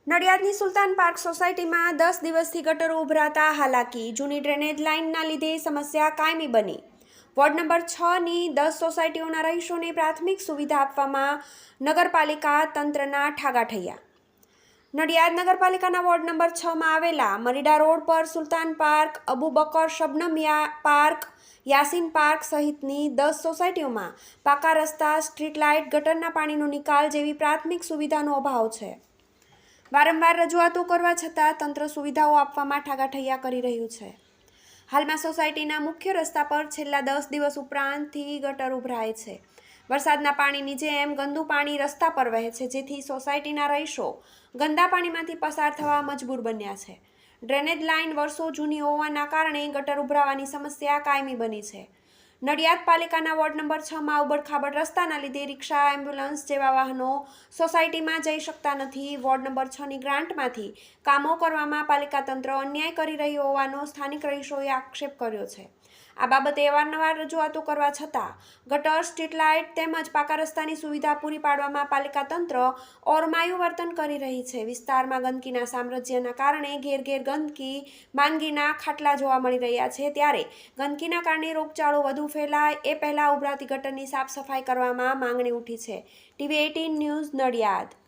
નડિયાદની સુલતાન park સોસાયટીમાં 10 દિવસથી ગટરો ઉભરાતા હાલાકી. જૂની ડ્રેનેજ લાઇનના લીધે સમસ્યા કાયમી બની. વોર્ડ નંબર 6ની 10 સોસાયટીઓના રહીશોને પ્રાથમિક સુવિધા આપવામાં નગરપાલિકા તંત્રના ઠાગાઠૈયા. નડિયાદ નગરપાલિકાના વોર્ડ નંબર 6માં આવેલા મરીડા રોડ પર Sultan park, Abubakar Shabnam park, Yasin park સહિતની 10 સોસાયટીઓમાં પાકા રસ્તા, સ્ટ્રીટ લાઇટ, ગટરના પાણીનો નિકાલ જેવી પ્રાથમિક સુવિધાનો અભાવ છે. વારંવાર રજૂઆતો કરવા છતાં તંત્ર સુવિધાઓ આપવામાં ઠાગાઠૈયા કરી રહ્યું છે. હાલમાં સોસાયટીના મુખ્ય રસ્તા પર છેલ્લા 10 દિવસ ઉપરાંતથી ગટર ઉભરાય છે. વરસાદના પાણીની જેમ ગંદુ પાણી રસ્તા પર વહે છે, જેથી સોસાયટીના રહીશો ગંદા પાણીમાંથી પસાર થવા મજબૂર બન્યા છે. ડ્રેનેજ લાઇન વર્ષો જૂની હોવાના કારણે ગટર ઉભરાવાની સમસ્યા કાયમી બની છે. નડિયાદ પાલિકાના વોર્ડ નંબર 6માં ઉબડખાબડ રસ્તાના લીધે રિક્ષા, એમ્બ્યુલન્સ જેવા વાહનો સોસાયટીમાં જઈ શકતા નથી. વોર્ડ નંબર 6ની ગ્રાન્ટમાંથી કામો કરવામાં પાલિકા તંત્ર અન્યાય કરી રહ્યું હોવાનો સ્થાનિક રહીશોએ આક્ષેપ કર્યો છે. આ બાબતે અવારનવાર રજૂઆતો કરવા છતાં ગટર, સ્ટ્રીટ લાઇટ તેમજ પાકા રસ્તાની સુવિધા પૂરી પાડવામાં પાલિકા તંત્ર ઓરમાયું વર્તન કરી રહી છે. વિસ્તારમાં ગંદકીના સામ્રાજ્યના કારણે ઘેર ઘેર ગંદકી, માંદગીના ખાટલા જોવા મળી રહ્યા છે. ત્યારે ગંદકીના કારણે રોગચાળો વધુ ફેલાય એ પહેલાં ઉભરાતી ગટરની સાફ સફાઈ કરવામાં માંગણી ઉઠી છે. TV18 news, Nadiad.